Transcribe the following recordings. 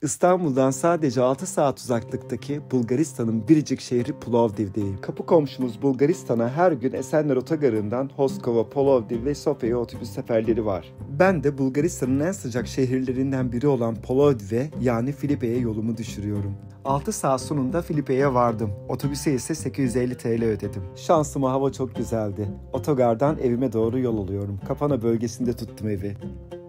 İstanbul'dan sadece 6 saat uzaklıktaki Bulgaristan'ın biricik şehri Plovdiv'deyim. Kapı komşumuz Bulgaristan'a her gün Esenler Otogarı'ndan Hoskova, Plovdiv ve Sofya'ya otobüs seferleri var. Ben de Bulgaristan'ın en sıcak şehirlerinden biri olan Plovdiv'e yani Filipe'ye yolumu düşürüyorum. 6 saat sonunda Filipe'ye vardım. Otobüse ise 850 TL ödedim. Şansıma hava çok güzeldi. Otogardan evime doğru yol alıyorum. Kapana bölgesinde tuttum evi.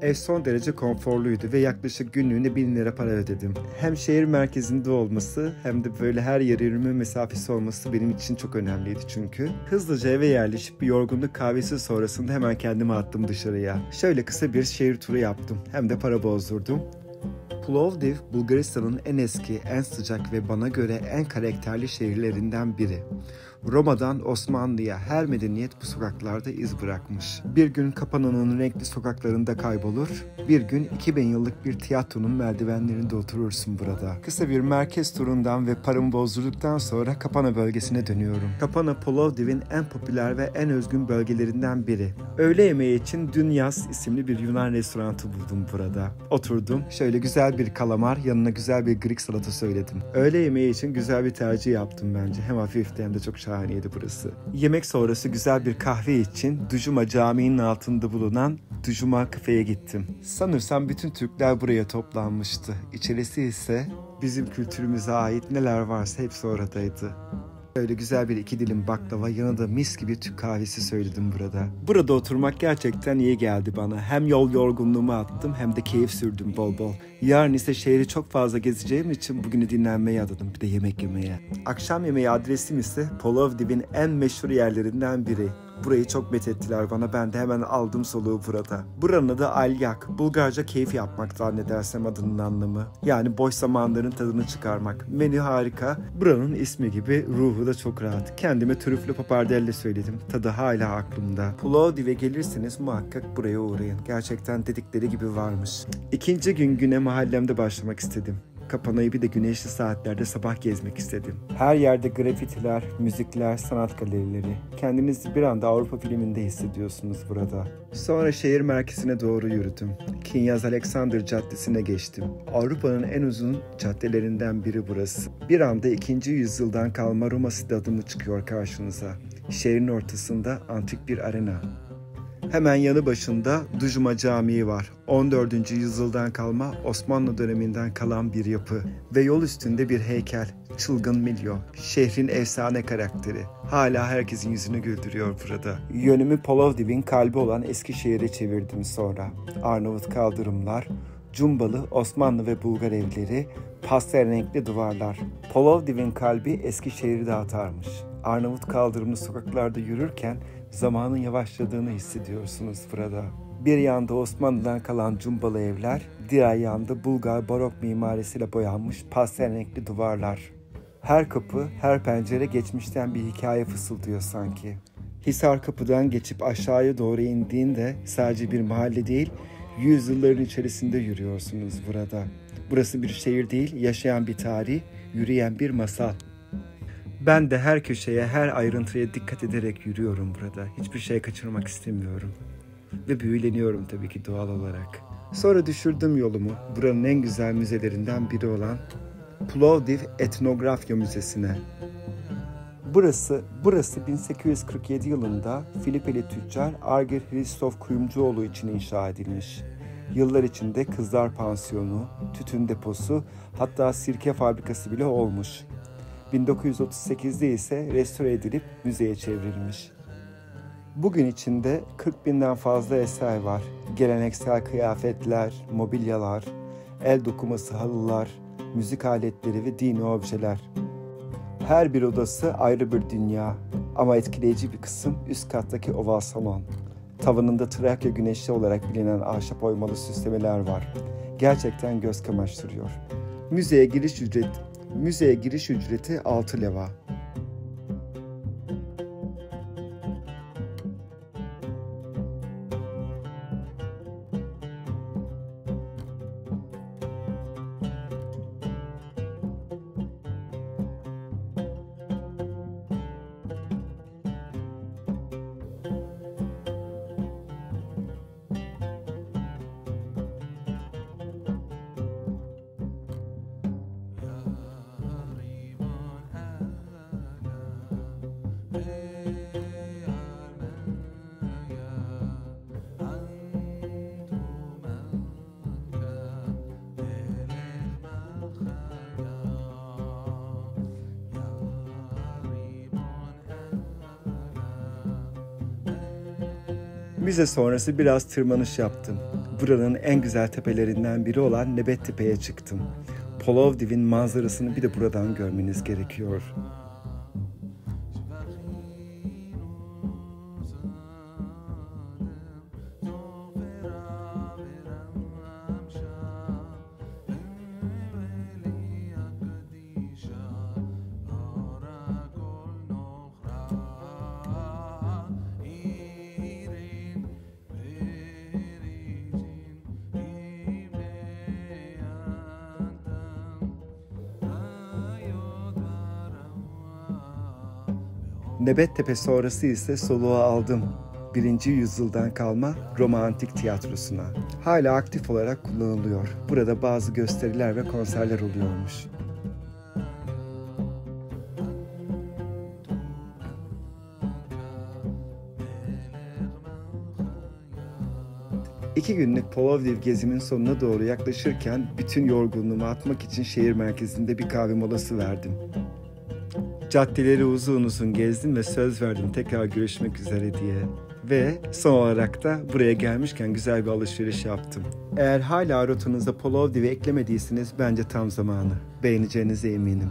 Ev son derece konforluydu ve yaklaşık günlüğüne 1000 lira para ödedim. Hem şehir merkezinde olması hem de böyle her yere yürüme mesafesi olması benim için çok önemliydi çünkü. Hızlıca eve yerleşip bir yorgunluk kahvesi sonrasında hemen kendimi attım dışarıya. Şöyle kısa bir şehir turu yaptım. Hem de para bozdurdum. Plovdiv, Bulgaristan'ın en eski, en sıcak ve bana göre en karakterli şehirlerinden biri. Roma'dan Osmanlı'ya her medeniyet bu sokaklarda iz bırakmış. Bir gün Kapana'nın renkli sokaklarında kaybolur, bir gün 2000 yıllık bir tiyatronun merdivenlerinde oturursun burada. Kısa bir merkez turundan ve paramı bozdurduktan sonra Kapana bölgesine dönüyorum. Kapana, Plovdiv'in en popüler ve en özgün bölgelerinden biri. Öğle yemeği için Dünyas isimli bir Yunan restoranı buldum burada. Oturdum, şöyle güzel bir kalamar, yanına güzel bir Greek salata söyledim. Öğle yemeği için güzel bir tercih yaptım bence. Hem hafifti hem de çok şahaneydi burası. Yemek sonrası güzel bir kahve için Dujuma Camii'nin altında bulunan Dujuma Kafe'ye gittim. Sanırsam bütün Türkler buraya toplanmıştı. İçerisi ise bizim kültürümüze ait neler varsa hepsi oradaydı. Öyle güzel bir 2 dilim baklava, yanında mis gibi Türk kahvesi söyledim burada. Burada oturmak gerçekten iyi geldi bana. Hem yol yorgunluğumu attım hem de keyif sürdüm bol bol. Yarın ise şehri çok fazla gezeceğim için bugünü dinlenmeye adadım, bir de yemek yemeye. Akşam yemeği adresim ise Plovdiv'in en meşhur yerlerinden biri. Burayı çok methettiler bana, ben de hemen aldım soluğu burada. Buranın adı Alyak, Bulgarca keyif yapmak zannedersem adının anlamı. Yani boş zamanların tadını çıkarmak. Menü harika, buranın ismi gibi ruhu da çok rahat. Kendime trüflü papardelle söyledim, tadı hala aklımda. Plovdiv'e gelirseniz muhakkak buraya uğrayın. Gerçekten dedikleri gibi varmış. İkinci gün güne mahallemde başlamak istedim. Kapanayı bir de güneşli saatlerde sabah gezmek istedim. Her yerde grafitiler, müzikler, sanat galerileri. Kendinizi bir anda Avrupa filminde hissediyorsunuz burada. Sonra şehir merkezine doğru yürüdüm. Kinyas Alexander Caddesi'ne geçtim. Avrupa'nın en uzun caddelerinden biri burası. Bir anda 2. yüzyıldan kalma Roma stadyumu çıkıyor karşınıza. Şehrin ortasında antik bir arena. Hemen yanı başında Dujuma Camii var. 14. yüzyıldan kalma Osmanlı döneminden kalan bir yapı. Ve yol üstünde bir heykel. Çılgın Milyo. Şehrin efsane karakteri. Hala herkesin yüzünü güldürüyor burada. Yönümü Plovdiv'in kalbi olan Eskişehir'e çevirdim sonra. Arnavut kaldırımlar, cumbalı Osmanlı ve Bulgar evleri, pastel renkli duvarlar. Plovdiv'in kalbi Eskişehir'i dağıtarmış. Arnavut kaldırımlı sokaklarda yürürken zamanın yavaşladığını hissediyorsunuz burada. Bir yanda Osmanlı'dan kalan cumbalı evler, diğer yanda Bulgar barok mimarisiyle boyanmış pastel renkli duvarlar. Her kapı, her pencere geçmişten bir hikaye fısıldıyor sanki. Hisar Kapı'dan geçip aşağıya doğru indiğinde sadece bir mahalle değil, yüzyılların içerisinde yürüyorsunuz burada. Burası bir şehir değil, yaşayan bir tarih, yürüyen bir masal. Ben de her köşeye, her ayrıntıya dikkat ederek yürüyorum burada. Hiçbir şey kaçırmak istemiyorum. Ve büyüleniyorum tabii ki doğal olarak. Sonra düşürdüm yolumu buranın en güzel müzelerinden biri olan Plovdiv Etnografya Müzesi'ne. Burası 1847 yılında Filipeli tüccar Arger Hristof Kuyumcuoğlu için inşa edilmiş. Yıllar içinde kızlar pansiyonu, tütün deposu, hatta sirke fabrikası bile olmuş. 1938'de ise restore edilip müzeye çevrilmiş. Bugün içinde 40.000'den fazla eser var. Geleneksel kıyafetler, mobilyalar, el dokuması halılar, müzik aletleri ve dini objeler. Her bir odası ayrı bir dünya ama etkileyici bir kısım üst kattaki oval salon. Tavanında Trakya güneşi olarak bilinen ahşap oymalı süslemeler var. Gerçekten göz kamaştırıyor. Müzeye giriş ücreti 6 leva. Müze sonrası biraz tırmanış yaptım. Buranın en güzel tepelerinden biri olan Nebettepe'ye çıktım. Plovdiv'in manzarasını bir de buradan görmeniz gerekiyor. Nebettepe sonrası ise soluğu aldım. 1. yüzyıldan kalma Roma Antik Tiyatrosu'na. Hala aktif olarak kullanılıyor. Burada bazı gösteriler ve konserler oluyormuş. İki günlük Plovdiv gezimin sonuna doğru yaklaşırken bütün yorgunluğumu atmak için şehir merkezinde bir kahve molası verdim. Caddeleri uzun uzun gezdim ve söz verdim tekrar görüşmek üzere diye. Ve son olarak da buraya gelmişken güzel bir alışveriş yaptım. Eğer hala rotanıza Plovdiv'i eklemediyseniz bence tam zamanı. Beğeneceğinize eminim.